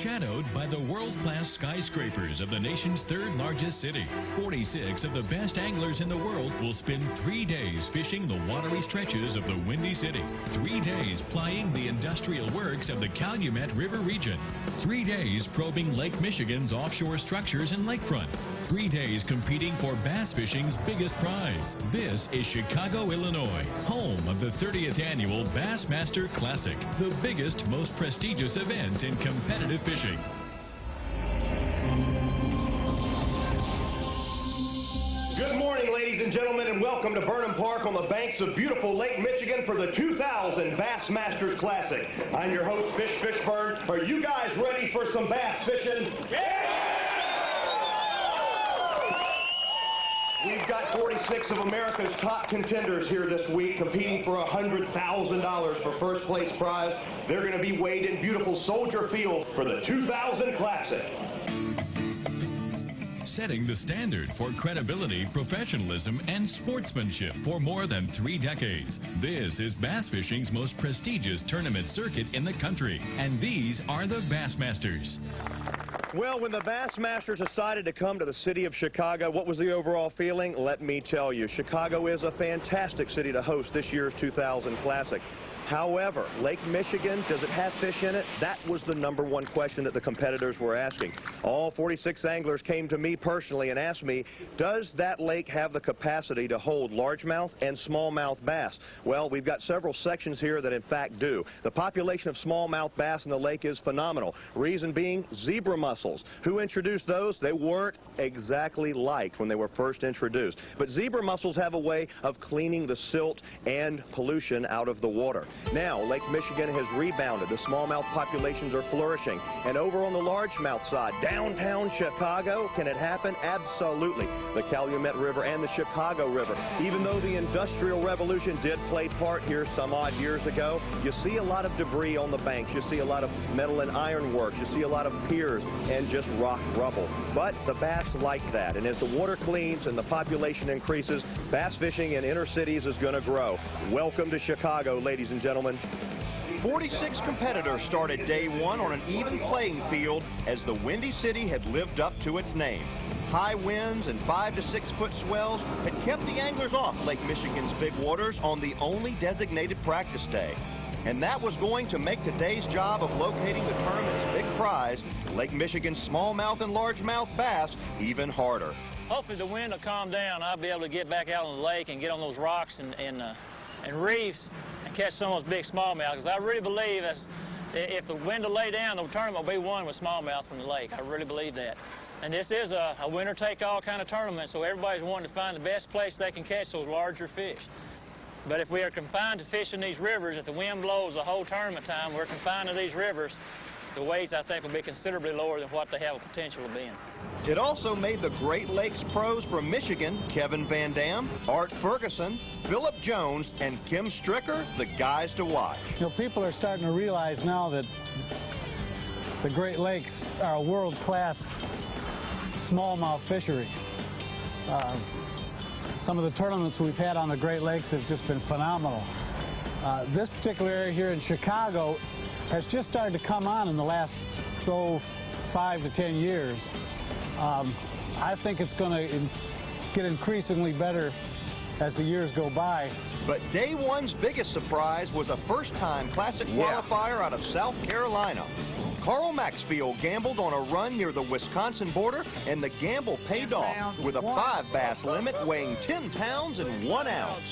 shadowed by the world-class skyscrapers of the nation's third-largest city. 46 of the best anglers in the world will spend 3 days fishing the watery stretches of the Windy City. 3 days plying the industrial works of the Calumet River region. 3 days probing Lake Michigan's offshore structures and lakefront. 3 days competing for bass fishing's biggest prize. This is Chicago, Illinois, home of the 30th annual Bassmaster Classic, the biggest, most prestigious event in competitive fishing. Good morning, ladies and gentlemen, and welcome to Burnham Park on the banks of beautiful Lake Michigan for the 2000 Bassmasters Classic. I'm your host, Fish Fishburne. Are you guys ready for some bass fishing? Yeah! We've got 46 of America's top contenders here this week competing for $100,000 for first place prize. They're going to be weighed in beautiful Soldier Field for the 2000 Classic. Setting the standard for credibility, professionalism, and sportsmanship for more than 3 decades. This is bass fishing's most prestigious tournament circuit in the country, and these are the Bassmasters. Well, when the Bassmasters decided to come to the city of Chicago, what was the overall feeling? Let me tell you, Chicago is a fantastic city to host this year's 2000 Classic. However, Lake Michigan, does it have fish in it? That was the #1 question that the competitors were asking. All 46 anglers came to me personally and asked me, does that lake have the capacity to hold largemouth and smallmouth bass? Well, we've got several sections here that in fact do. The population of smallmouth bass in the lake is phenomenal. Reason being, zebra mussels. Who introduced those? They weren't exactly liked when they were first introduced. But zebra mussels have a way of cleaning the silt and pollution out of the water. Now, Lake Michigan has rebounded. The smallmouth populations are flourishing. And over on the largemouth side, downtown Chicago, can it happen? Absolutely. The Calumet River and the Chicago River. Even though the Industrial Revolution did play part here some odd years ago, you see a lot of debris on the banks. You see a lot of metal and iron works. You see a lot of piers and just rock rubble. But the bass like that. And as the water cleans and the population increases, bass fishing in inner cities is going to grow. Welcome to Chicago, ladies and gentlemen. 46 competitors started day one on an even playing field as the Windy City had lived up to its name. High winds and 5 to 6 foot swells had kept the anglers off Lake Michigan's big waters on the only designated practice day. And that was going to make today's job of locating the tournament's big prize, Lake Michigan's smallmouth and largemouth bass, even harder. Hopefully the wind will calm down. I'll be able to get back out on the lake and get on those rocks and reefs and catch some of those big smallmouth, because I really believe if the wind will lay down, the tournament will be won with smallmouth from the lake. I really believe that. And this is a winner-take-all kind of tournament, so everybody's wanting to find the best place they can catch those larger fish. But if we are confined to fishing these rivers, if the wind blows the whole tournament time, we're confined to these rivers, the weights, I think, will be considerably lower than what they have a potential of being. It also made the Great Lakes pros from Michigan, Kevin Van Dam, Art Ferguson, Philip Jones, and Kim Stricker, the guys to watch. You know, people are starting to realize now that the Great Lakes are a world-class smallmouth fishery. Some of the tournaments we've had on the Great Lakes have just been phenomenal. This particular area here in Chicago has just started to come on in the last 5 to 10 years. I think it's going to get increasingly better as the years go by. But day one's biggest surprise was a first-time Classic qualifier out of South Carolina. Carl Maxfield gambled on a run near the Wisconsin border, and the gamble paid off with a 5 bass limit weighing 10 pounds and 1 ounce.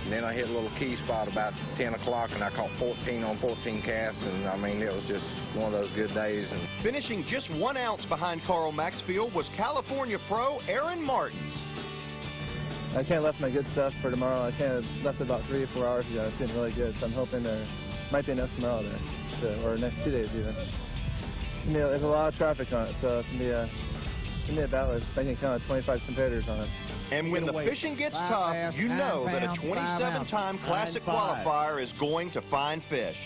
And then I hit a little key spot about 10 o'clock, and I caught 14 on 14 casts, and I mean, it was just one of those good days. And finishing just 1 ounce behind Carl Maxfield was California pro Aaron Martin. I kind of left my good stuff for tomorrow. I kind of left about 3 or 4 hours ago. It's getting really good, so I'm hoping there might be enough tomorrow there, or next 2 days even. You know, there's a lot of traffic on it, so it's going to be a battle. I can count 25 competitors on it. And when the fishing gets tough, you know that a 27-time Classic qualifier is going to find fish.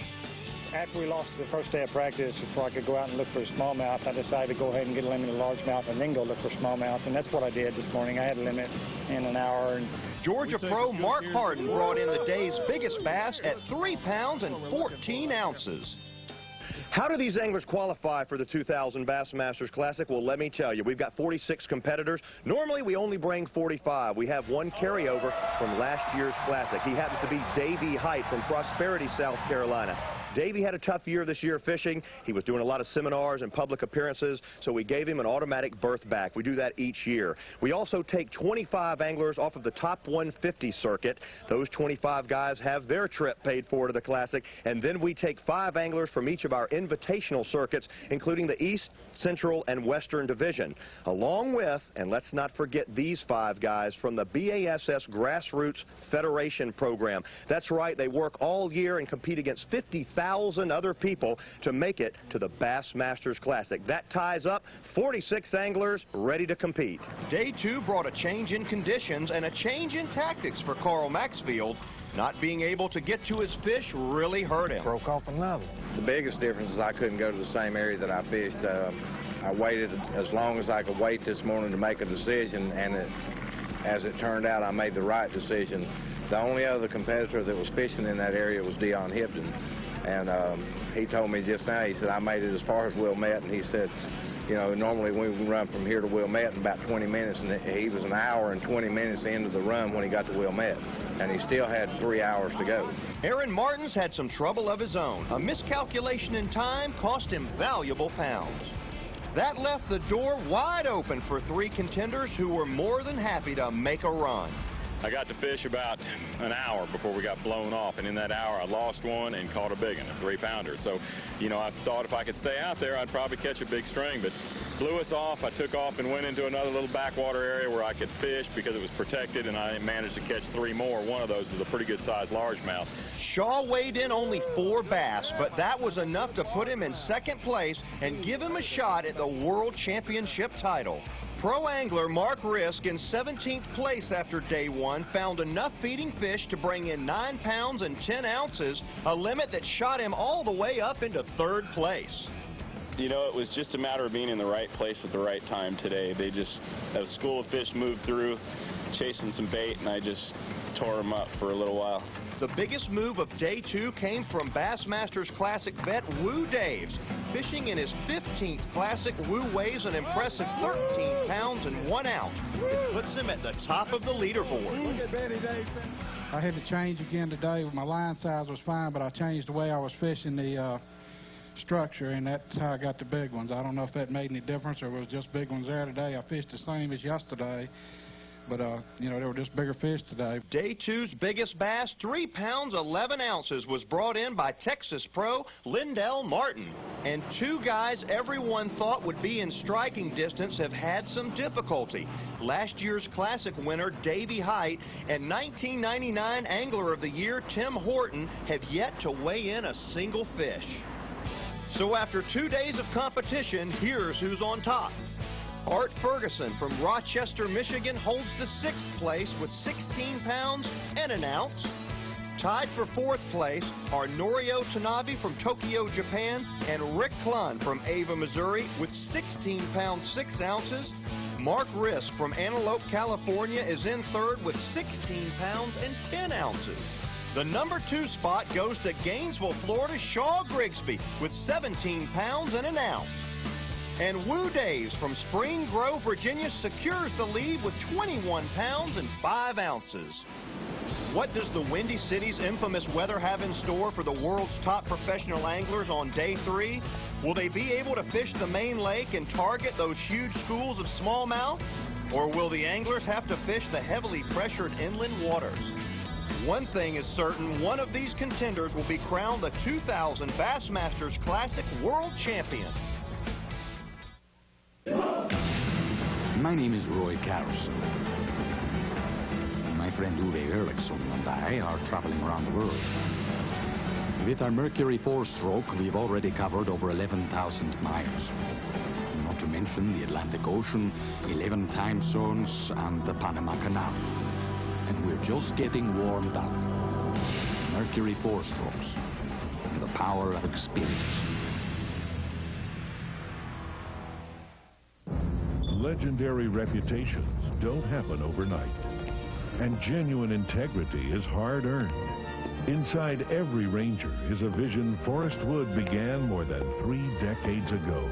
After we lost the first day of practice, before I could go out and look for smallmouth, I decided to go ahead and get a limit of largemouth and then go look for smallmouth, and that's what I did this morning. I had a limit in an hour. And Georgia pro Mark Harden brought in the day's biggest bass at 3 pounds and 14 ounces. How do these anglers qualify for the 2000 Bassmasters Classic? Well, let me tell you, we've got 46 competitors. Normally, we only bring 45. We have one carryover from last year's Classic. He happens to be Davey Height from Prosperity, South Carolina. Davey had a tough year this year fishing. He was doing a lot of seminars and public appearances, so we gave him an automatic berth back. We do that each year. We also take 25 anglers off of the top 150 circuit. Those 25 guys have their trip paid for to the Classic, and then we take 5 anglers from each of our invitational circuits, including the East, Central, and Western Division, along with, and let's not forget these 5 guys from the BASS Grassroots Federation program. That's right, they work all year and compete against 50,000 other people to make it to the Bassmasters Classic. That ties up 46 anglers ready to compete. Day 2 brought a change in conditions and a change in tactics for Carl Maxfield. Not being able to get to his fish really hurt him. Broke off another. The biggest difference is I couldn't go to the same area that I fished. I waited as long as I could wait this morning to make a decision, and as it turned out, I made the right decision. The only other competitor that was fishing in that area was Dion Hipton. And he told me just now, he said, I made it as far as Wilmette, and he said, you know, normally we can run from here to Wilmette in about 20 minutes, and he was an hour and 20 minutes into the run when he got to Wilmette, and he still had 3 hours to go. Aaron Martins had some trouble of his own. A miscalculation in time cost him valuable pounds. That left the door wide open for 3 contenders who were more than happy to make a run. I got to fish about an hour before we got blown off, and in that hour I lost one and caught a big one, a 3-pounder. So, you know, I thought if I could stay out there, I'd probably catch a big string, but blew us off. I took off and went into another little backwater area where I could fish because it was protected, and I managed to catch 3 more. One of those was a pretty good sized largemouth. Shaw weighed in only 4 bass, but that was enough to put him in 2nd place and give him a shot at the World Championship title. Pro angler Mark Risk in 17th place after day 1 found enough feeding fish to bring in 9 pounds and 10 ounces, a limit that shot him all the way up into 3rd place. You know, it was just a matter of being in the right place at the right time today. A school of fish moved through, chasing some bait, and I just tore them up for a little while. The biggest move of day 2 came from Bassmasters Classic vet Woo Daves. Fishing in his 15th Classic, Woo weighs an impressive 13 pounds and 1 ounce. It puts him at the top of the leaderboard. I had to change again today. My line size was fine, but I changed the way I was fishing the structure, and that's how I got the big ones. I don't know if that made any difference or it was just big ones there today. I fished the same as yesterday, but, you know, there were just bigger fish today. Day 2's biggest bass, 3 pounds 11 ounces, was brought in by Texas pro Lindell Martin. And 2 guys everyone thought would be in striking distance have had some difficulty. Last year's Classic winner Davey Height and 1999 Angler of the Year Tim Horton have yet to weigh in a single fish. So after 2 days of competition, here's who's on top. Art Ferguson from Rochester, Michigan holds the 6th place with 16 pounds and 1 ounce. Tied for 4th place are Norio Tanabe from Tokyo, Japan, and Rick Klun from Ava, Missouri with 16 pounds 6 ounces. Mark Risk from Antelope, California is in 3rd with 16 pounds and 10 ounces. The number 2 spot goes to Gainesville, Florida, Shaw Grigsby with 17 pounds and 1 ounce. And Woo Daves from Spring Grove, Virginia secures the lead with 21 pounds and 5 ounces. What does the Windy City's infamous weather have in store for the world's top professional anglers on day 3? Will they be able to fish the main lake and target those huge schools of smallmouth? Or will the anglers have to fish the heavily pressured inland waters? One thing is certain, one of these contenders will be crowned the 2000 Bassmasters Classic World Champion. My name is Roy Carlson. My friend Uwe Eriksson and I are traveling around the world. With our Mercury 4-stroke, we've already covered over 11,000 miles. Not to mention the Atlantic Ocean, 11 time zones, and the Panama Canal. And we're just getting warmed up. Mercury 4-strokes. The power of experience. Legendary reputations don't happen overnight, and genuine integrity is hard-earned. Inside every ranger is a vision Forrest Wood began more than 3 decades ago.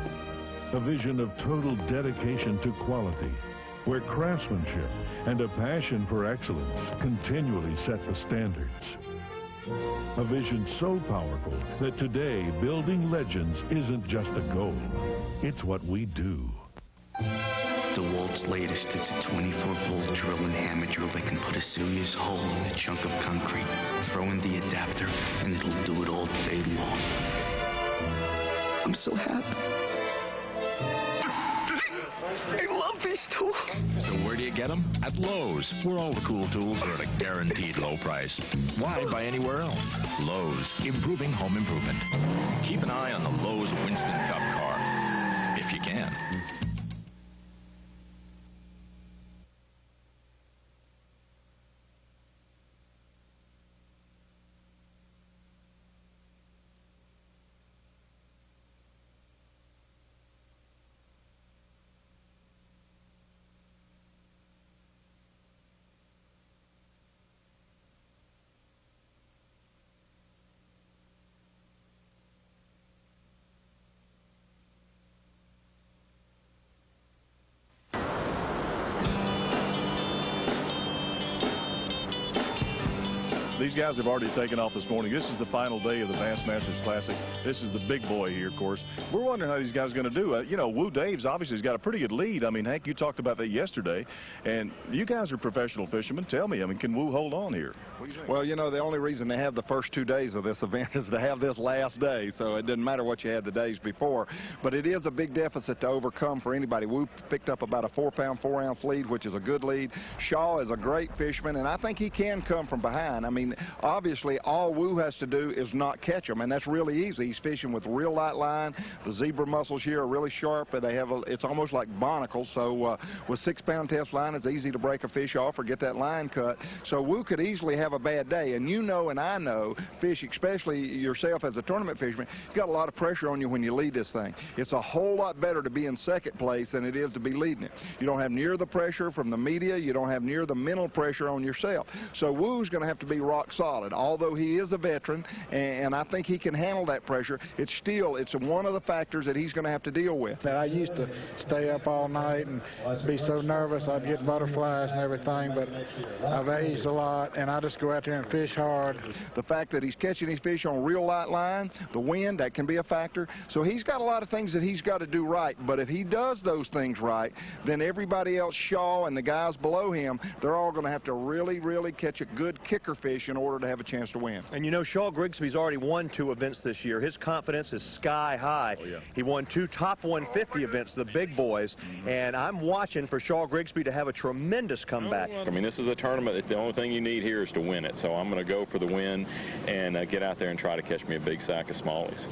A vision of total dedication to quality, where craftsmanship and a passion for excellence continually set the standards. A vision so powerful that today building legends isn't just a goal, it's what we do. DeWalt's latest, it's a 24-volt drill and hammer drill that can put a serious hole in a chunk of concrete. Throw in the adapter, and it'll do it all day long. I'm so happy. I love these tools. So where do you get them? At Lowe's, where all the cool tools are at a guaranteed low price. Why buy anywhere else? Lowe's, improving home improvement. Keep an eye on the Lowe's Winston Cup car, if you can. These guys have already taken off this morning. This is the final day of the Bassmasters Classic. This is the big boy here, of course. We're wondering how these guys are going to do. You know, Woo Dave's obviously has got a pretty good lead. I mean, Hank, you talked about that yesterday. And you guys are professional fishermen. Tell me, I mean, can Woo hold on here? What do you think? Well, you know, the only reason they have the first 2 days of this event is to have this last day. So it doesn't matter what you had the days before. But it is a big deficit to overcome for anybody. Woo picked up about a 4-pound, 4-ounce lead, which is a good lead. Shaw is a great fisherman, and I think he can come from behind. I mean, obviously, all Woo has to do is not catch them, and that's really easy. He's fishing with real light line. The zebra mussels here are really sharp, and they have it's almost like barnacles. So with 6-pound test line, it's easy to break a fish off or get that line cut. So Woo could easily have a bad day, and you know, and I know, fish, especially yourself as a tournament fisherman, you got a lot of pressure on you when you lead this thing. It's a whole lot better to be in second place than it is to be leading it. You don't have near the pressure from the media. You don't have near the mental pressure on yourself. So Woo's going to have to be rock solid. Although he is a veteran, and I think he can handle that pressure, it's one of the factors that he's going to have to deal with. I used to stay up all night and be so nervous I'd get butterflies and everything, but I've aged a lot, and I just go out there and fish hard. The fact that he's catching his fish on real light line, the wind, that can be a factor. So he's got a lot of things that he's got to do right, but if he does those things right, then everybody else, Shaw and the guys below him, they're all going to have to really, really catch a good kicker fish in order to have a chance to win. And you know, Shaw Grigsby's already won 2 events this year. His confidence is sky high. Oh, yeah. He won 2 top 150 events, the big boys, and I'm watching for Shaw Grigsby to have a tremendous comeback. I mean, this is a tournament. The only thing you need here is to win it, so I'm going to go for the win and get out there and try to catch me a big sack of smallies.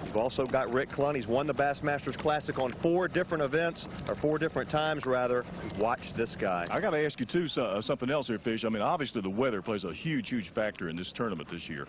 You've also got Rick Clunn. He's won the Bassmasters Classic on 4 different events, or 4 different times, rather. Watch this guy. I got to ask you, too, something else here, Fish. I mean, obviously the weather plays a huge, huge factor in this tournament this year.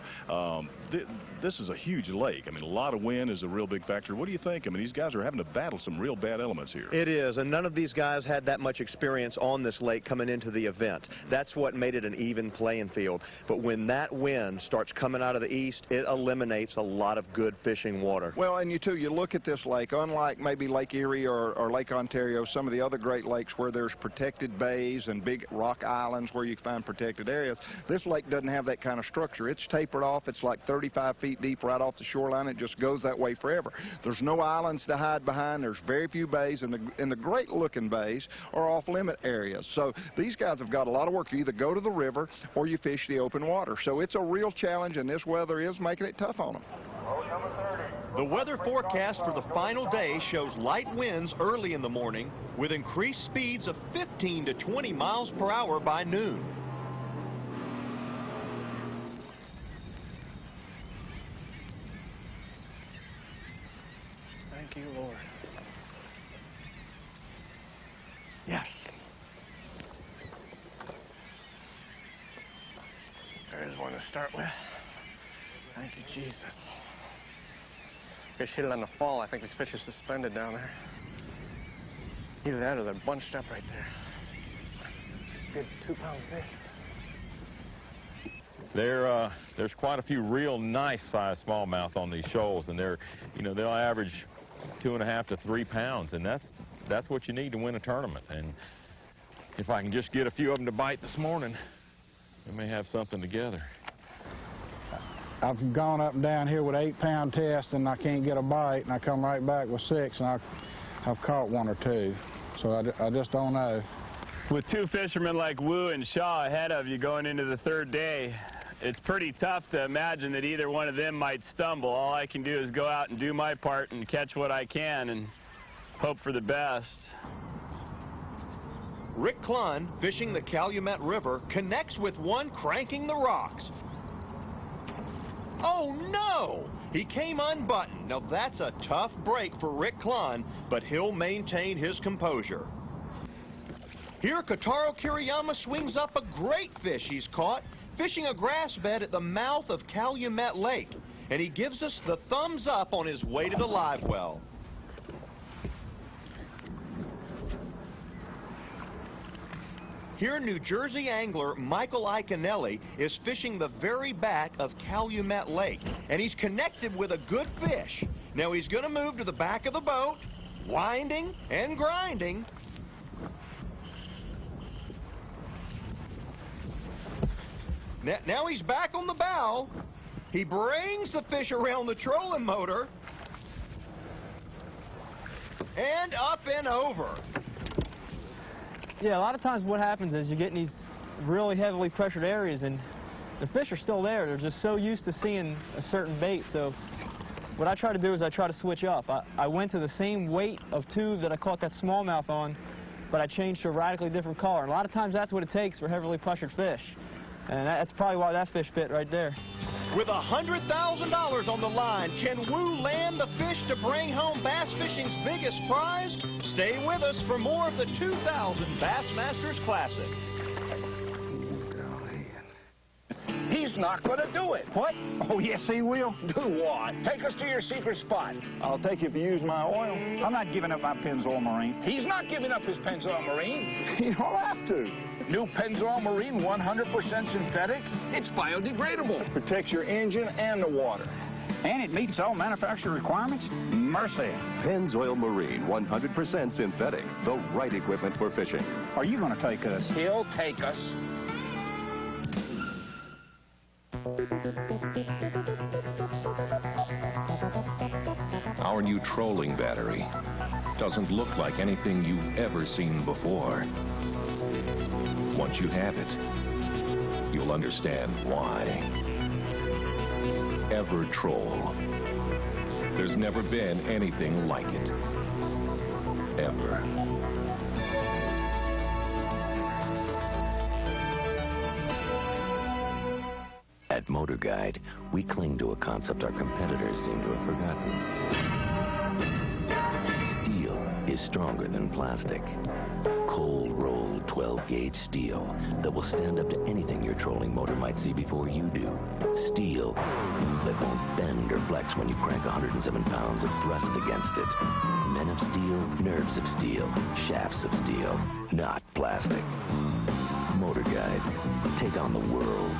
This is a huge lake. I mean, a lot of wind is a real big factor. What do you think? I mean, these guys are having to battle some real bad elements here. It is, and none of these guys had that much experience on this lake coming into the event. That's what made it an even playing field. But when that wind starts coming out of the east, it eliminates a lot of good fishing water. Well, and you look at this lake, unlike maybe Lake Erie or Lake Ontario, some of the other Great Lakes where there's protected bays and big rock islands where you find protected areas, this lake doesn't have that kind of structure. It's tapered off. It's like 35 feet deep right off the shoreline. It just goes that way forever. There's no islands to hide behind. There's very few bays, and the great-looking bays are off-limit areas. So these guys have got a lot of work. You either go to the river or you fish the open water. So it's a real challenge, and this weather is making it tough on them. The weather forecast for the final day shows light winds early in the morning with increased speeds of 15 to 20 miles per hour by noon. Thank you, Lord. Yes. There's one to start with. Thank you, Jesus. Fish hit it on the fall. I think these fish are suspended down there. Either that or they're bunched up right there. Good 2-pound fish. there's quite a few real nice sized smallmouth on these shoals, and they'll average 2.5 to 3 pounds, and that's what you need to win a tournament. And if I can just get a few of them to bite this morning, we may have something together. I've gone up and down here with 8-pound test and I can't get a bite, and I come right back with 6, and I've caught 1 or 2. So I just don't know. With 2 fishermen like Wu and Shaw ahead of you going into the 3rd day, it's pretty tough to imagine that either one of them might stumble. All I can do is go out and do my part and catch what I can and hope for the best. Rick Clunn, fishing the Calumet River, connects with one cranking the rocks. Oh no! He came unbuttoned. Now that's a tough break for Rick Clunn, but he'll maintain his composure. Here, Kotaro Kiriyama swings up a great fish he's caught, fishing a grass bed at the mouth of Calumet Lake, and he gives us the thumbs up on his way to the live well. Here, New Jersey angler Michael Iaconelli is fishing the very back of Calumet Lake, and he's connected with a good fish. Now he's going to move to the back of the boat, winding and grinding. Now he's back on the bow. He brings the fish around the trolling motor and up and over. Yeah, a lot of times what happens is you get in these really heavily pressured areas and the fish are still there. They're just so used to seeing a certain bait. So what I try to do is I try to switch up. I went to the same weight of tube that I caught that smallmouth on, but I changed to a radically different color. And a lot of times that's what it takes for heavily pressured fish. And that's probably why that fish bit right there. With $100,000 on the line, can Wu land the fish to bring home bass fishing's biggest prize? Stay with us for more of the 2000 Bassmasters Classic. He's not going to do it. What? Oh, yes, he will. Do what? Take us to your secret spot. I'll take you if you use my oil. I'm not giving up my Pennzoil Marine. He's not giving up his Pennzoil Marine. You don't have to. New Pennzoil Marine, 100% synthetic. It's biodegradable. Protects your engine and the water. And it meets all manufacturer requirements. Mercy. Pennzoil Marine, 100% synthetic. The right equipment for fishing. Are you going to take us? He'll take us. Our new trolling battery doesn't look like anything you've ever seen before. Once you have it, you'll understand why. Ever-Troll. There's never been anything like it. Ever. At Motor Guide, we cling to a concept our competitors seem to have forgotten. Steel is stronger than plastic. Cold-rolled 12-gauge steel that will stand up to anything your trolling motor might see before you do. Steel that won't bend or flex when you crank 107 pounds of thrust against it. Men of steel, nerves of steel, shafts of steel, not plastic. Motor Guide. Take on the world.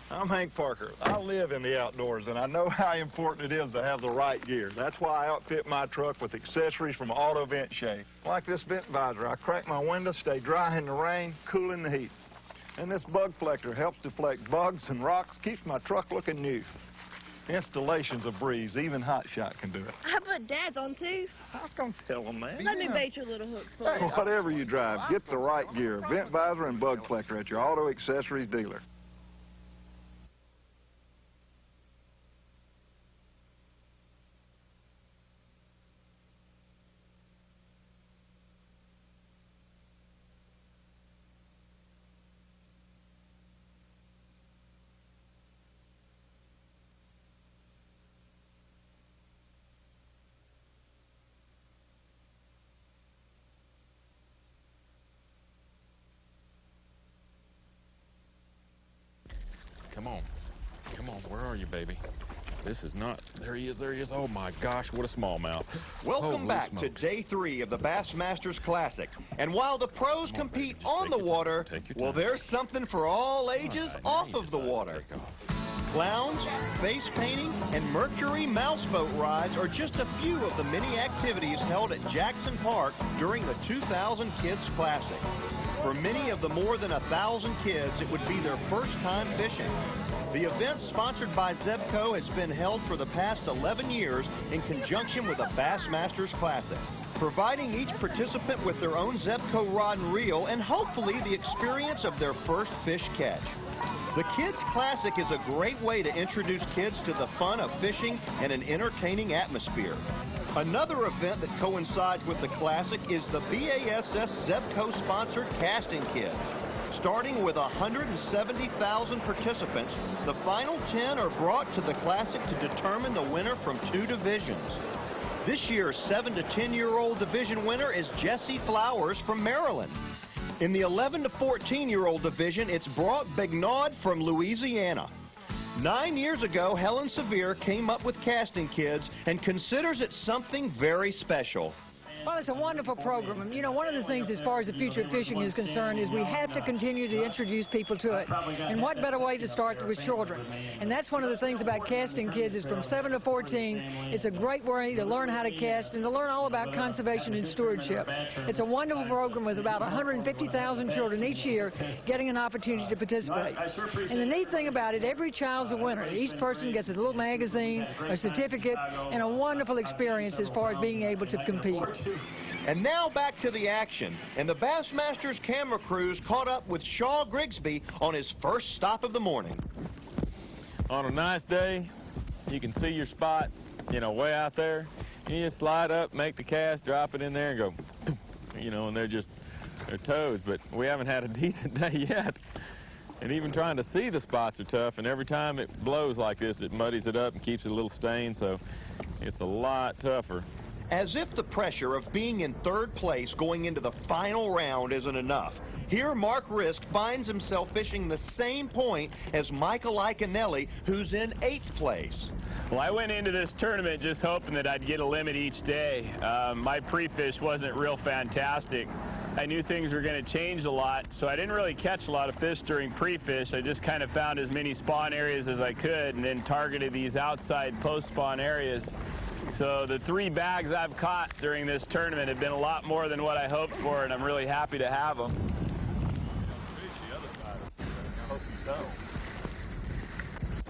I'm Hank Parker. I live in the outdoors, and I know how important it is to have the right gear. That's why I outfit my truck with accessories from Auto Vent Shade. Like this vent visor, I crack my windows, stay dry in the rain, cool in the heat. And this bug deflector helps deflect bugs and rocks, keeps my truck looking new. Installation's a breeze. Even Hot Shot can do it. I put Dad's on, too. I was going to tell them, man. Let me bait your little hooks for Hey, you. whatever you drive, get the right gear. Vent visor and bug deflector at your auto accessories dealer. Come on. Come on. Where are you, baby? This is not, there he is, oh my gosh, what a smallmouth. Welcome Holy back smokes. to day 3 of the Bassmasters Classic. And while the pros compete on the water, well, there's something for all ages off of the water. Clowns, face painting, and Mercury mouseboat rides are just a few of the many activities held at Jackson Park during the 2000 Kids Classic. For many of the more than 1,000 kids, it would be their first time fishing. The event, sponsored by Zebco, has been held for the past 11 years in conjunction with the Bassmasters Classic, providing each participant with their own Zebco rod and reel and hopefully the experience of their first fish catch. The Kids Classic is a great way to introduce kids to the fun of fishing and an entertaining atmosphere. Another event that coincides with the Classic is the BASS Zebco-sponsored Casting Kids. Starting with 170,000 participants, the final 10 are brought to the Classic to determine the winner from 2 divisions. This year's 7 to 10-year-old division winner is Jesse Flowers from Maryland. In the 11 to 14-year-old division, it's Brock Begnaud from Louisiana. 9 years ago, Helen Sevier came up with Casting Kids and considers it something very special. Well, it's a wonderful program. You know, one of the things as far as the future of fishing is concerned is we have to continue to introduce people to it. And what better way to start with children? And that's one of the things about Casting Kids is from 7 to 14, it's a great way to learn how to cast and to learn all about conservation and stewardship. It's a wonderful program with about 150,000 children each year getting an opportunity to participate. And the neat thing about it, every child's a winner. Each person gets a little magazine, a certificate, and a wonderful experience as far as being able to compete. And now back to the action. And the Bassmasters camera crews caught up with Shaw Grigsby on his first stop of the morning. On a nice day, you can see your spot, you know, way out there. You just slide up, make the cast, drop it in there and go, you know, and they're toads. But we haven't had a decent day yet. And even trying to see the spots are tough. And every time it blows like this, it muddies it up and keeps it a little stained. So it's a lot tougher. As if the pressure of being in 3rd place going into the final round isn't enough, here Mark Risk finds himself fishing the same point as Michael Iconelli, who's in 8th place. Well, I went into this tournament just hoping that I'd get a limit each day. My pre-fish wasn't real fantastic. I knew things were going to change a lot, so I didn't really catch a lot of fish during pre-fish. I just kind of found as many spawn areas as I could and then targeted these outside post-spawn areas. So the 3 bags I've caught during this tournament have been a lot more than what I hoped for, and I'm really happy to have them.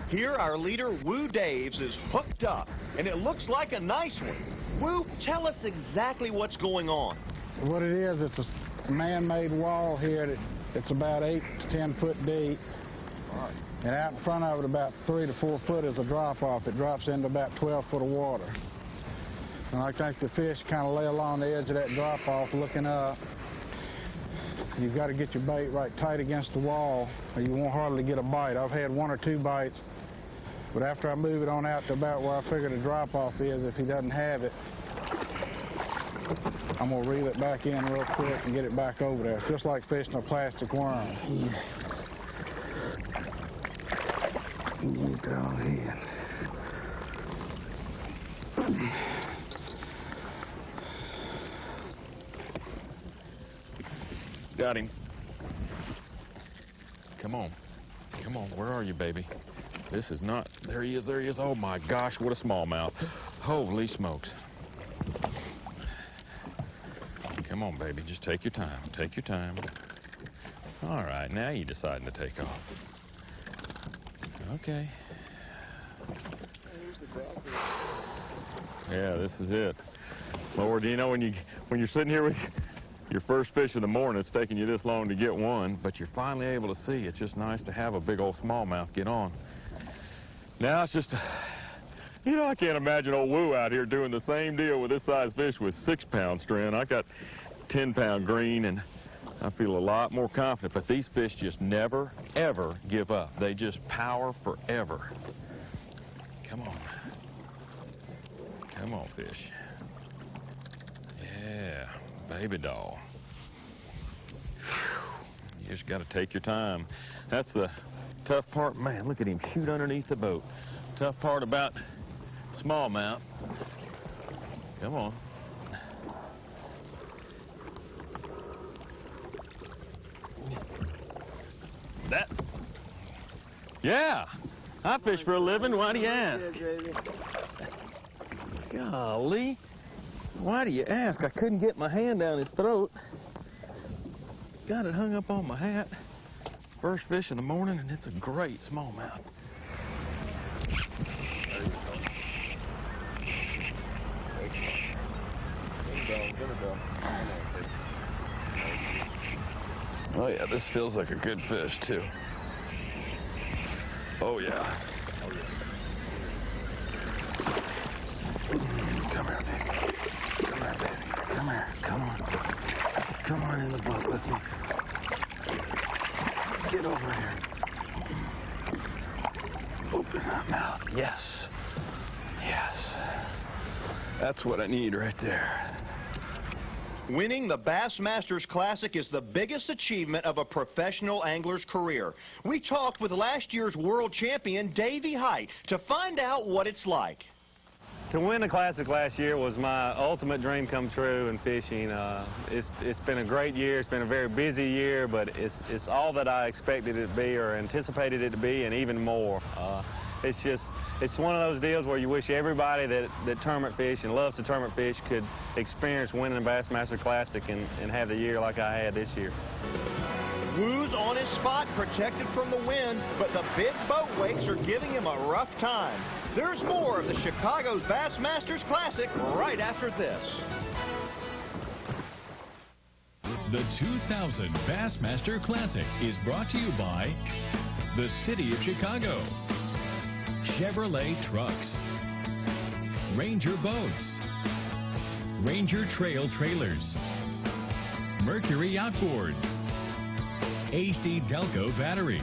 Here our leader, Woo Daves, is hooked up, and it looks like a nice one. Woo, tell us exactly what's going on. What it is, it's a man-made wall here. It's about 8 to 10 foot deep. And out in front of it, about 3 to 4 foot is a drop-off. It drops into about 12 foot of water. And I think the fish kind of lay along the edge of that drop-off looking up. You've got to get your bait right tight against the wall, or you won't hardly get a bite. I've had 1 or 2 bites, but after I move it on out to about where I figure the drop-off is, if he doesn't have it, I'm going to reel it back in real quick and get it back over there. It's just like fishing a plastic worm. You go ahead. Got him. Come on. Come on, where are you, baby? This is not, there he is. Oh my gosh, what a smallmouth. Holy smokes. Come on, baby, just take your time. Take your time. All right, now you're deciding to take off. Okay. Yeah, this is it. Lord, you know, when you're sitting here with your first fish of the morning, it's taking you this long to get one, but you're finally able to see. It's just nice to have a big old smallmouth get on. Now it's just, you know, I can't imagine old Woo out here doing the same deal with this size fish with 6-pound strand. I got 10-pound green, and I feel a lot more confident, but these fish just never, ever give up. They just power forever. Come on. Come on, fish. Yeah, baby doll. Whew. You just got to take your time. That's the tough part. Man, look at him shoot underneath the boat. Tough part about smallmouth. Come on. That. Yeah. I fish for a living. Why do you ask? Golly. Why do you ask? I couldn't get my hand down his throat. Got it hung up on my hat. First fish in the morning, and it's a great smallmouth. Oh yeah, this feels like a good fish too. Oh yeah. Come here, baby. Come here, baby. Come here. Come on. Come on in the boat with me. Get over here. Open that mouth. Yes. Yes. That's what I need right there. Winning the Bassmasters Classic is the biggest achievement of a professional angler's career. We talked with last year's world champion, Davey Height, to find out what it's like. To win the Classic last year was my ultimate dream come true in fishing. It's been a great year. It's been a very busy year, but it's all that I expected it to be or anticipated it to be, and even more. It's one of those deals where you wish everybody that tournament fish and loves to tournament fish could experience winning the Bassmaster Classic and have the year like I had this year. Woo's on his spot, protected from the wind, but the big boat wakes are giving him a rough time. There's more of the Chicago's Bassmasters Classic right after this. The 2000 Bassmaster Classic is brought to you by the City of Chicago, Chevrolet Trucks, Ranger Boats, Ranger Trail Trailers, Mercury Outboards, AC Delco Batteries,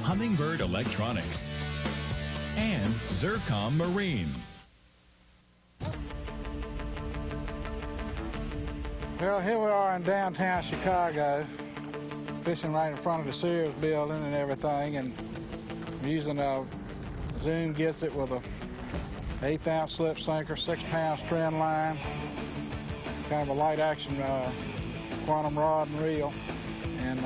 Humminbird Electronics, and Zircon Marine. Well, here we are in downtown Chicago, fishing right in front of the Sears building and everything, and I'm using a Zoom gets it with a 1/8 ounce slip sinker, 6-pound strand line, kind of a light action quantum rod and reel, and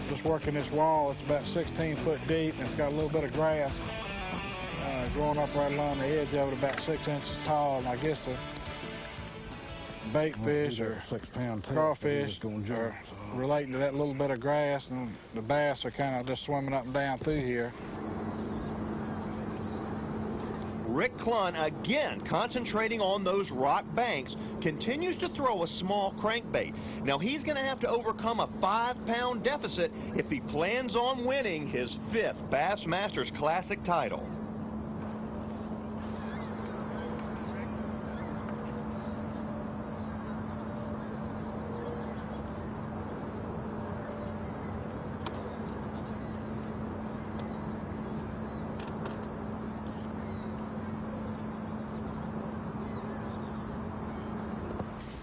just working this wall. It's about 16 foot deep, and it's got a little bit of grass growing up right along the edge of it, about 6 inches tall, and I guess the bait fish or crawfish are relating to that little bit of grass, and the bass are kind of just swimming up and down through here. Rick Clunn, again concentrating on those rock banks, continues to throw a small crankbait. Now he's going to have to overcome a 5-pound deficit if he plans on winning his 5th Bassmasters Classic title.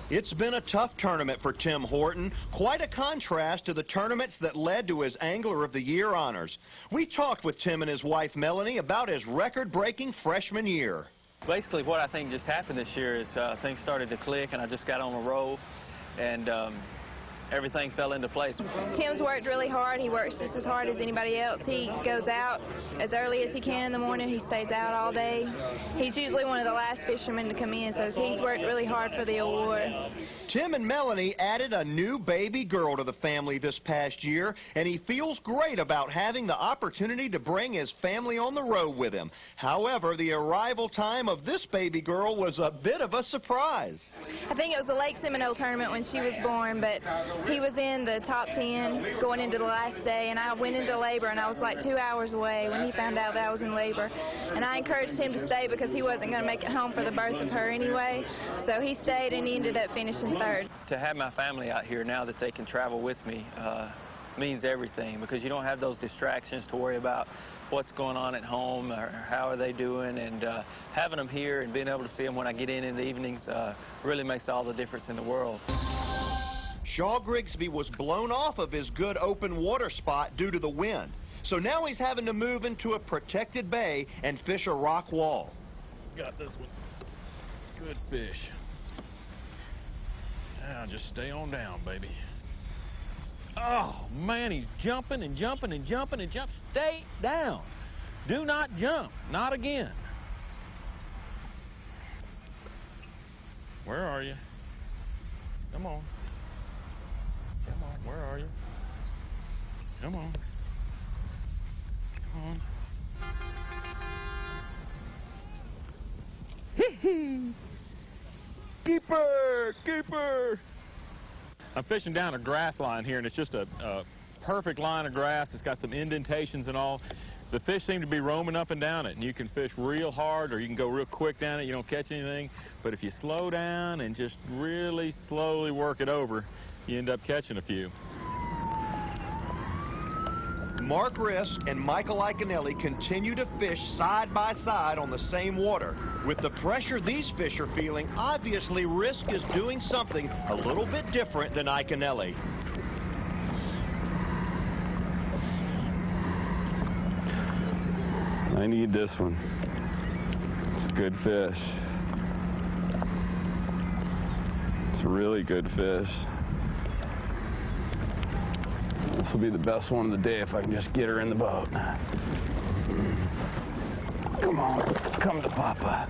It's been a tough tournament for Tim Horton, quite a contrast to the tournaments that led to his Angler of the Year honors. We talked with Tim and his wife Melanie about his record-breaking freshman year. Basically what I think just happened this year is things started to click, and I just got on a roll, and everything fell into place. Tim's worked really hard. He works just as hard as anybody else. He goes out as early as he can in the morning. He stays out all day. He's usually one of the last fishermen to come in, so he's worked really hard for the award. Tim and Melanie added a new baby girl to the family this past year, and he feels great about having the opportunity to bring his family on the road with him. However, the arrival time of this baby girl was a bit of a surprise. I think it was the Lake Seminole tournament when she was born, but he was in the top 10 going into the last day, and I went into labor, and I was like 2 hours away when he found out that I was in labor. And I encouraged him to stay because he wasn't going to make it home for the birth of her anyway. So he stayed, and he ended up finishing 3rd. To have my family out here now that they can travel with me means everything, because you don't have those distractions to worry about what's going on at home or how are they doing, and having them here and being able to see them when I get in the evenings really makes all the difference in the world. Shaw Grigsby was blown off of his good open water spot due to the wind. So now he's having to move into a protected bay and fish a rock wall. Got this one. Good fish. Now just stay on down, baby. Oh, man, he's jumping and jumping and jumping and jumping. Stay down. Do not jump. Not again. Where are you? Come on. Come on, where are you? Come on. Come on. Hee-hee! Keeper! Keeper! I'm fishing down a grass line here, and it's just a perfect line of grass. It's got some indentations and all. The fish seem to be roaming up and down it, and you can fish real hard or you can go real quick down it. You don't catch anything. But if you slow down and just really slowly work it over, you end up catching a few. Mark Risk and Michael Iaconelli continue to fish side by side on the same water. With the pressure these fish are feeling, obviously Risk is doing something a little bit different than Iaconelli. I need this one. It's a good fish. It's a really good fish. This will be the best one of the day if I can just get her in the boat. Come on, come to Papa.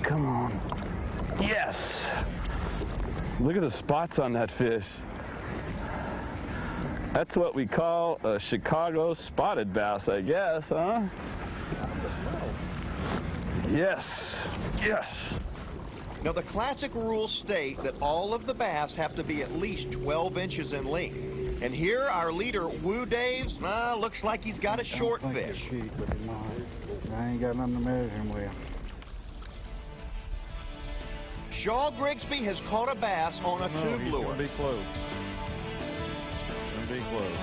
Come on. Yes! Look at the spots on that fish. That's what we call a Chicago spotted bass, I guess, huh? Yes, yes. Now, the classic rules state that all of the bass have to be at least 12 inches in length. And here, our leader, Woo Daves, looks like he's got a short fish. I ain't got nothing to measure him with. Shaw Grigsby has caught a bass on a tube lure. He's gonna be close. Gonna be close.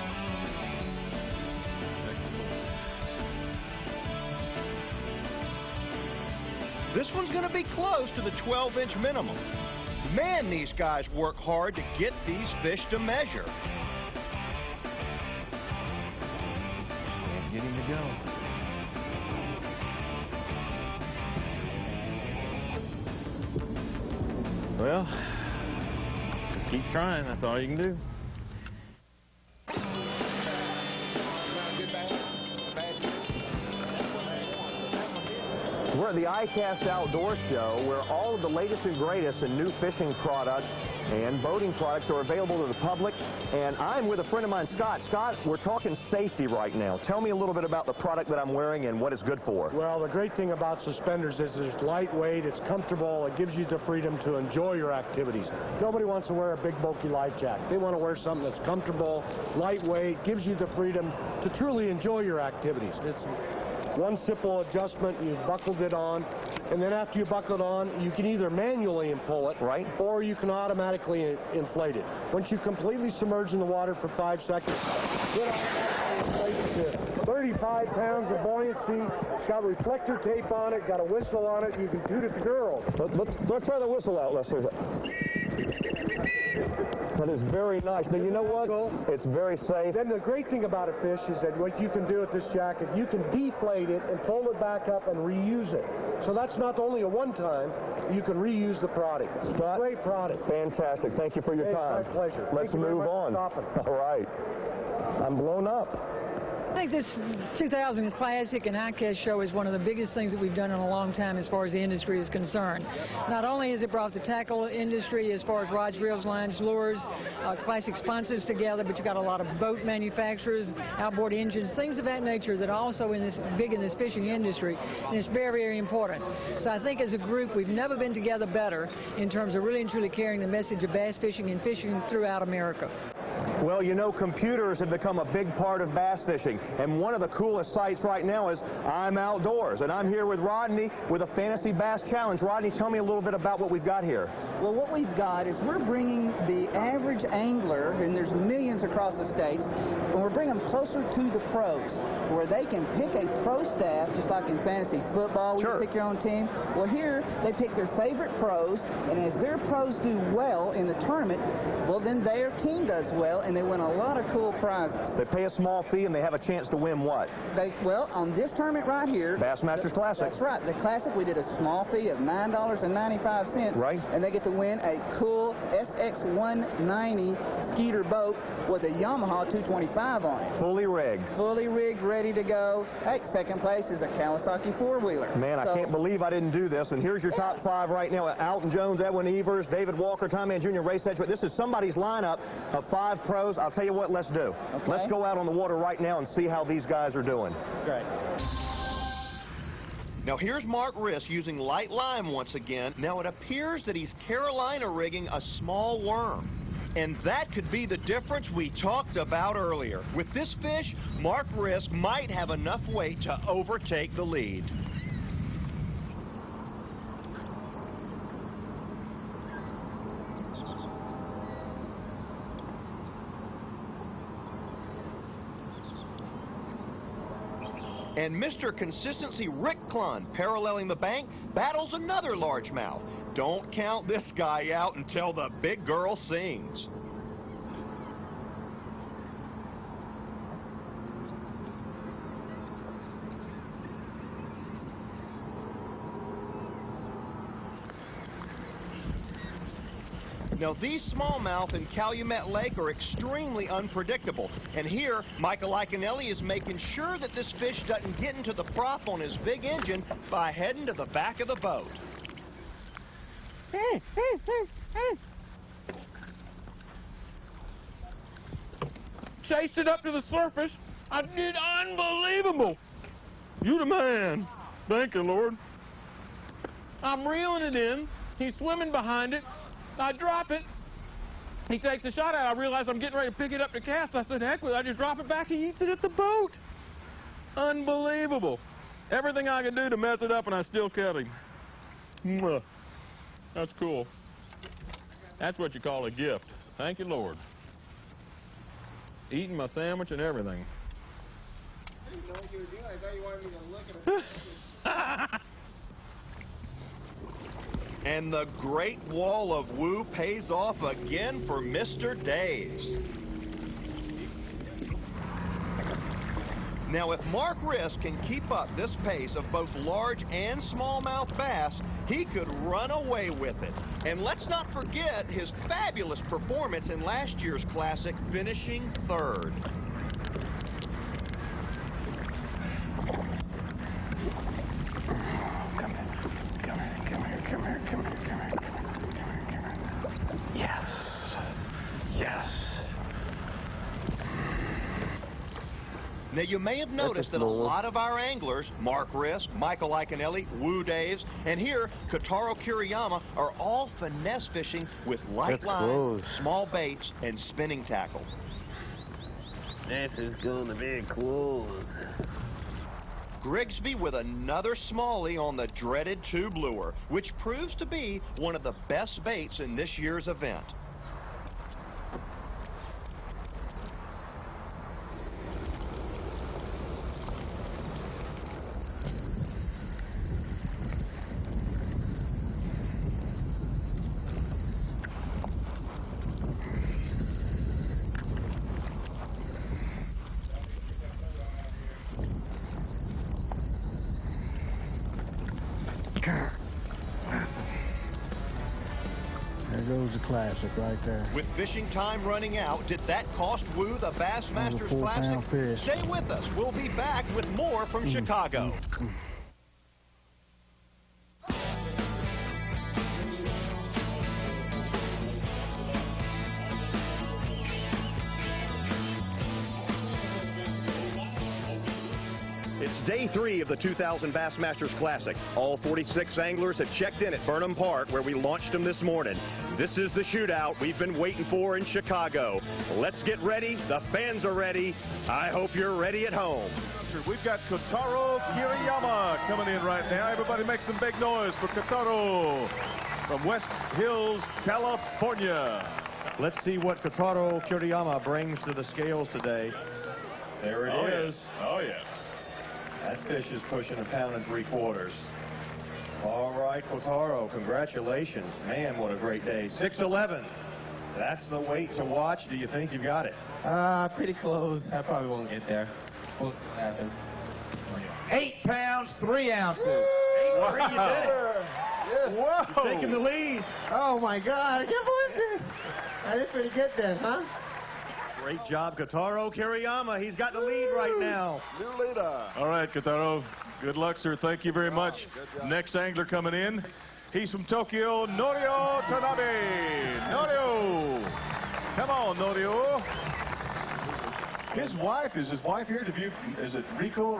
This one's going to be close to the 12-inch minimum. Man, these guys work hard to get these fish to measure. Can't get him to go. Well, just keep trying. That's all you can do. We're at the ICAST Outdoor Show, where all of the latest and greatest in new fishing products and boating products are available to the public. And I'm with a friend of mine, Scott. Scott, we're talking safety right now. Tell me a little bit about the product that I'm wearing and what it's good for. Well, the great thing about suspenders is it's lightweight, it's comfortable, it gives you the freedom to enjoy your activities. Nobody wants to wear a big bulky life jacket. They want to wear something that's comfortable, lightweight, gives you the freedom to truly enjoy your activities. It's one simple adjustment, you've buckled it on, and then after you buckle it on, you can either manually pull it, right, or you can automatically inflate it. Once you completely submerge in the water for 5 seconds, it automatically inflates to 35 pounds of buoyancy. It's got reflector tape on it, got a whistle on it. You can toot at the girls. Let's try the whistle out. Let's hear that. That is very nice. Now, you know what? It's very safe. Then the great thing about a fish is that what you can do with this jacket, you can deflate it and fold it back up and reuse it. So that's not only a one-time, you can reuse the product. It's a great product. Fantastic. Thank you for your time. It's my pleasure. Let's move on. All right. I'm blown up. I think this 2000 Classic and ICAST show is one of the biggest things that we've done in a long time as far as the industry is concerned. Not only has it brought the tackle industry as far as rods, reels, lines, lures, classic sponsors together, but you got a lot of boat manufacturers, outboard engines, things of that nature that are also big in this fishing industry, and it's very, very important. So I think as a group, we've never been together better in terms of really and truly carrying the message of bass fishing and fishing throughout America. Well, you know, computers have become a big part of bass fishing, and one of the coolest sites right now is I'm Outdoors, and I'm here with Rodney with a Fantasy Bass Challenge. Rodney, tell me a little bit about what we've got here. Well, what we've got is we're bringing the average angler, and there's millions across the states, and we're bringing them closer to the pros, where they can pick a pro staff, just like in fantasy football, where you pick your own team. Well, here, they pick their favorite pros, and as their pros do well in the tournament, well, then their team does well, and they win a lot of cool prizes. They pay a small fee, and they have a chance to win what? Well, on this tournament right here, Bassmasters Classic. That's right. The Classic, we did a small fee of $9.95. Right. And they get to win a cool SX190 Skeeter boat with a Yamaha 225 on it. Fully rigged. Fully rigged, ready to go. Hey, second place is a Kawasaki four-wheeler. Man, I can't believe I didn't do this. And here's your top 5 right now. Alton Jones, Edwin Evers, David Walker, Tom Mann Jr., Ray Sedgwick. This is somebody's lineup of 5 pros. I'll tell you what, let's do. Okay. Let's go out on the water right now and see how these guys are doing. Great. Now here's Mark Risk using light line once again. Now it appears that he's Carolina rigging a small worm. And that could be the difference we talked about earlier. With this fish, Mark Risk might have enough weight to overtake the lead. And Mr. Consistency Rick Clunn, paralleling the bank, battles another largemouth. Don't count this guy out until the big girl sings. Now, these smallmouth in Calumet Lake are extremely unpredictable. And here, Michael Iaconelli is making sure that this fish doesn't get into the prop on his big engine by heading to the back of the boat. Chased it up to the surface. I did unbelievable. You the man. Thank you, Lord. I'm reeling it in. He's swimming behind it. I drop it. He takes a shot at it. I realize I'm getting ready to pick it up to cast. I said, heck with it. I just drop it back. He eats it at the boat. Unbelievable. Everything I could do to mess it up, and I still kept him. Mwah. That's cool. That's what you call a gift. Thank you, Lord. Eating my sandwich and everything. I didn't know what you were doing. I thought you wanted me to look at it. And the Great Wall of Woo pays off again for Mr. Daves. Now, if Mark Risk can keep up this pace of both large and smallmouth bass, he could run away with it. And let's not forget his fabulous performance in last year's Classic, finishing 3rd. Yes. Yes. Now, you may have noticed that a lot of our anglers, Mark Risk, Michael Iaconelli, Woo Daves, and here, Kotaro Kiriyama, are all finesse fishing with light line, small baits, and spinning tackle. This is gonna be close. Grigsby with another smallie on the dreaded tube lure, which proves to be one of the best baits in this year's event. There goes the Classic right there. With fishing time running out, did that cost Woo the Bassmasters Classic? Fish. Stay with us. We'll be back with more from Chicago. It's day 3 of the 2000 Bassmasters Classic. All 46 anglers have checked in at Burnham Park, where we launched them this morning. This is the shootout we've been waiting for in Chicago. Let's get ready. The fans are ready. I hope you're ready at home. We've got Kotaro Kiriyama coming in right now. Everybody make some big noise for Kotaro from West Hills, California. Let's see what Kotaro Kiriyama brings to the scales today. There it is. Oh, yeah. That fish is pushing 1 3/4 pounds. All right, Kotaro, congratulations. Man, what a great day. 6'11". That's the weight to watch. Do you think you got it? Pretty close. I probably won't get there. We'll see what happens. 8 pounds, 3 ounces. Wow. You did it. Yes. Whoa. You're taking the lead. Oh, my God. I can't believe it. I did pretty good then, huh? Great job, Kotaro Kiriyama. He's got the lead right now. New leader. All right, Kotaro. Good luck, sir. Thank you very much. Next angler coming in. He's from Tokyo, Norio Tanabe. Norio. Come on, Norio. His wife, is his wife here? Is it Reiko?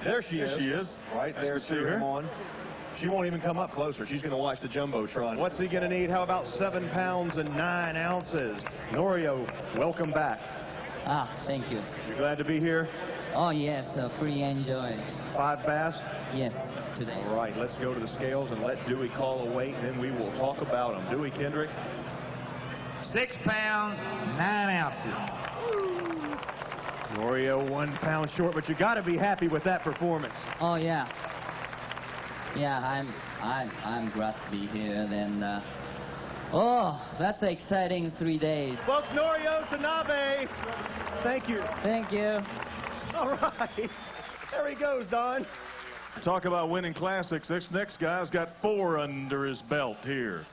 There she is. There she is. Right Nice there, to see cheering her. on. She won't even come up closer. She's going to watch the Jumbotron. What's he going to need? How about 7 pounds and 9 ounces? Norio, welcome back. Thank you. You glad to be here? Oh, yes, pretty enjoyed. 5 bass? Yes, today. All right, let's go to the scales and let Dewey call a weight, and then we will talk about them. Dewey Kendrick? 6 pounds, 9 ounces. Norio 1 pound short, but you got to be happy with that performance. Oh, yeah. Yeah, I'm glad to be here. Then, oh, that's an exciting 3 days. Folks, Norio Tanabe. Thank you. Thank you. All right. There he goes, Don. Talk about winning classics. This next guy's got 4 under his belt here.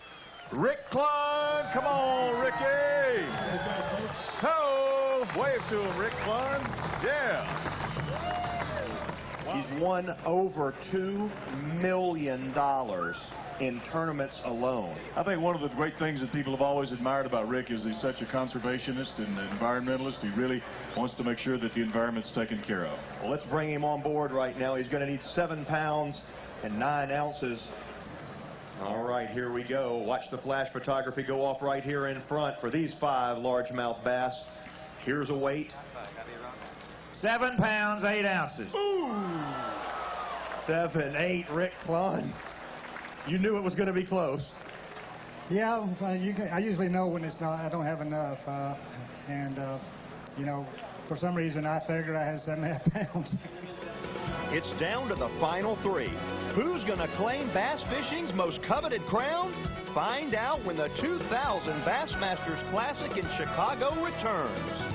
Rick Klun. Come on, Ricky. Ho! Wave to him, Rick Klun. Yeah. He's won over $2 million in tournaments alone. I think one of the great things that people have always admired about Rick is he's such a conservationist and environmentalist. He really wants to make sure that the environment's taken care of. Well, let's bring him on board right now. He's going to need 7 pounds and 9 ounces. All right, here we go. Watch the flash photography go off right here in front for these 5 largemouth bass. Here's a weight. 7 pounds, 8 ounces. Ooh. 7, 8, Rick Klun. You knew it was going to be close. Yeah, I usually know when it's not. I don't have enough, you know, for some reason I figured I had 7.5 pounds. It's down to the final 3. Who's going to claim bass fishing's most coveted crown? Find out when the 2000 Bassmasters Classic in Chicago returns.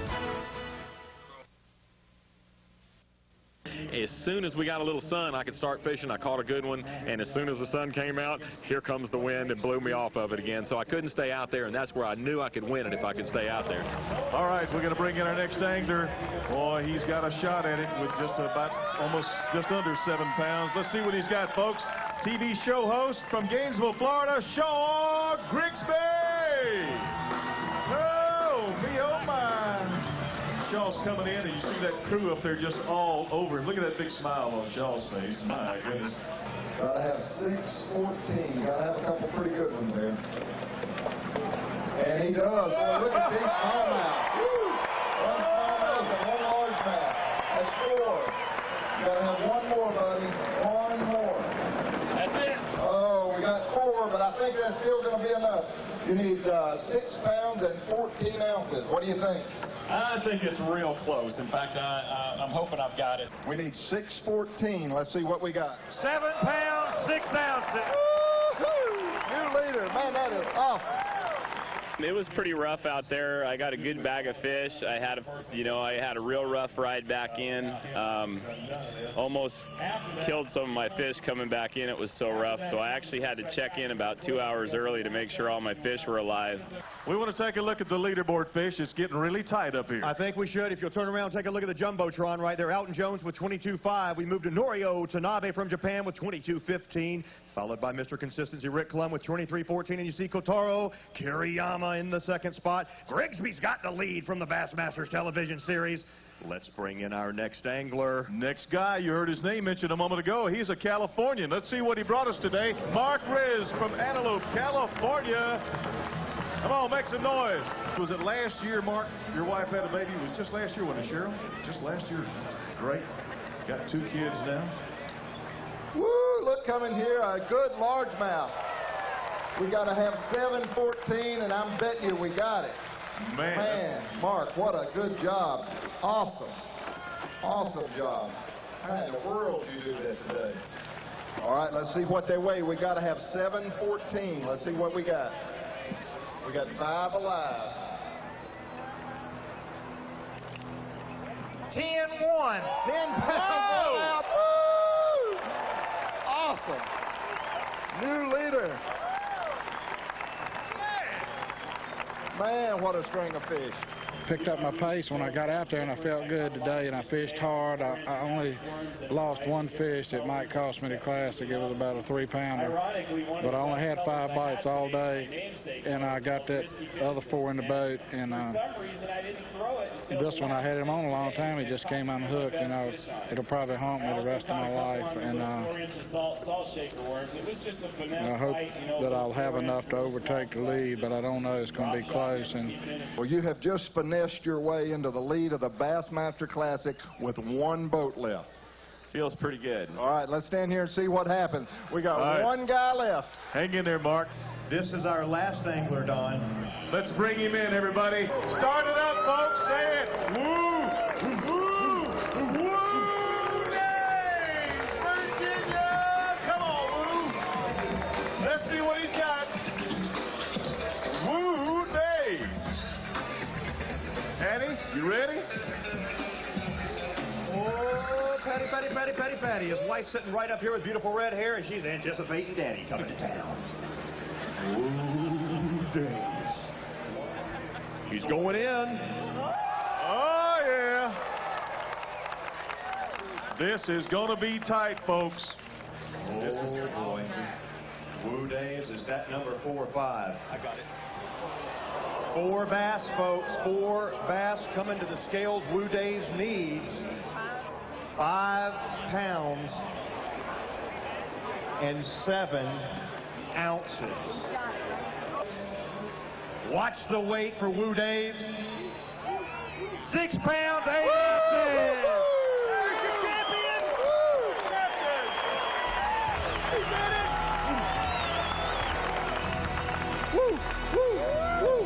As soon as we got a little sun, I could start fishing. I caught a good one, and as soon as the sun came out, here comes the wind and blew me off of it again. So I couldn't stay out there, and that's where I knew I could win it if I could stay out there. All right, we're going to bring in our next angler. Boy, he's got a shot at it with just under 7 pounds. Let's see what he's got, folks. TV show host from Gainesville, Florida, Shaw Grigsby. Oh, me, oh, my. Shaw's coming in, and you see that crew up there just all over him. Look at that big smile on Shaw's face. My goodness. Gotta have 6-14. Gotta have a couple pretty good ones there. And he does. Boy, look at big smallmouth. 1 smallmouth and 1 largemouth. That's 4. You gotta have 1 more, buddy. 1 more. That's it. Oh, we got 4, but I think that's still gonna be enough. You need 6 pounds and 14 ounces. What do you think? I think it's real close. In fact, I'm hoping I've got it. We need 6-14. Let's see what we got. 7 pounds, 6 ounces. Woo-hoo! New leader. Man, that is awesome. It was pretty rough out there. I got a good bag of fish. I had a real rough ride back in. Almost killed some of my fish coming back in. It was so rough. So I actually had to check in about 2 hours early to make sure all my fish were alive. We want to take a look at the leaderboard fish. It's getting really tight up here. I think we should. If you'll turn around, take a look at the Jumbotron right there. Alton Jones with 22.5. We moved to Norio Tanabe from Japan with 22.15. Followed by Mr. Consistency, Rick Klum with 23.14. And you see Kotaro Kiriyama in the 2nd spot. Grigsby's got the lead from the Bassmasters television series. Let's bring in our next angler. Next guy, you heard his name mentioned a moment ago. He's a Californian. Let's see what he brought us today. Mark Riz from Antelope, California. Come on, make some noise. Was it last year, Mark? Your wife had a baby. It was just last year, wasn't it, Cheryl? Just last year. Great. Got 2 kids now. Woo, look coming here, a good largemouth. We got to have 7-14, and I'm betting you we got it. Man, Mark, what a good job. Awesome. Awesome job. How in the world did you do that today? All right, let's see what they weigh. We got to have 7-14. Let's see what we got. We got 5 alive. 10-1. 10 pounds out. Woo! Awesome. New leader. Man, what a string of fish. Picked up my pace when I got out there, and I felt good today, and I fished hard. I only lost 1 fish that might cost me the Classic. It was about a 3-pounder, but I only had 5 bites all day, and I got that other 4 in the boat. And this one, I had him on a long time. He just came unhooked, and it'll probably haunt me the rest of my life. And I hope that I'll have enough to overtake the lead, but I don't know. It's going to be close. And well, you have just finessed your way into the lead of the Bassmaster Classic with 1 boat left. Feels pretty good. All right, let's stand here and see what happens. We got 1 guy left. Hang in there, Mark. This is our last angler, Don. Let's bring him in, everybody. Start it up, folks. Say it. Woo! Woo! Woo! Days! Virginia! Come on, Woo! Let's see what he's got. Woo Days! Patty, you ready? Oh, Patty. His wife's sitting right up here with beautiful red hair, and she's anticipating Daddy coming to town. Ooh, Days. He's going in. Oh, yeah. This is going to be tight, folks. This is boy. Woo Days, is that number 4 or 5? I got it. 4 bass, folks. 4 bass coming to the scales. Woo Days needs 5 pounds and 7 ounces. Watch the weight for Woo Days. 6 pounds, 8 ounces. There's your champion. He did it. Woo, woo, woo,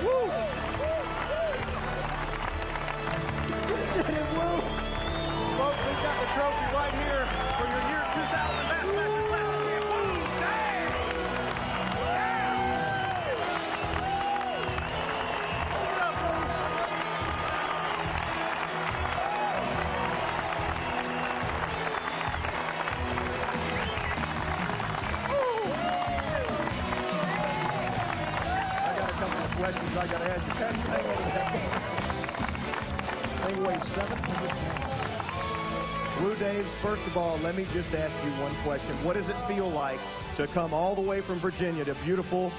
woo. He did it, Woo. Folks, we've got the trophy right here for your year 2000 Bassmaster Classic. Woo Days. Questions I got to ask you. Thing weighs 700 pounds. Woo Days, first of all, let me just ask you one question. What does it feel like to come all the way from Virginia to beautiful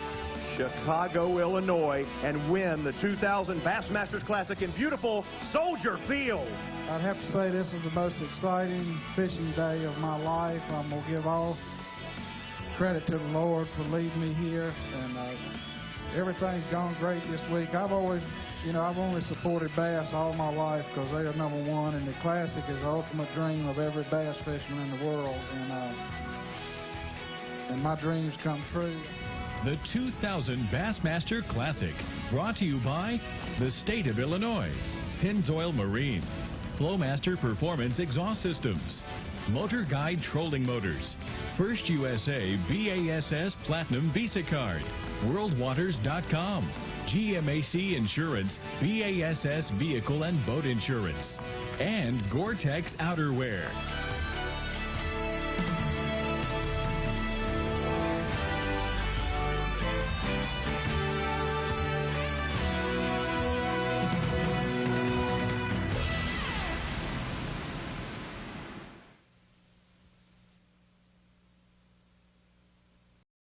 Chicago, Illinois, and win the 2000 Bassmasters Classic in beautiful Soldier Field? I'd have to say this is the most exciting fishing day of my life. I'm going to give all credit to the Lord for leading me here, and everything's gone great this week. I've always, I've only supported bass all my life because they are number 1, and the Classic is the ultimate dream of every bass fisherman in the world, and my dreams come true. The 2000 Bassmaster Classic, brought to you by the State of Illinois, Pennzoil Marine, Flowmaster Performance Exhaust Systems, Motor Guide Trolling Motors, First USA BASS Platinum Visa Card, WorldWaters.com, GMAC Insurance, BASS Vehicle and Boat Insurance, and Gore-Tex Outerwear.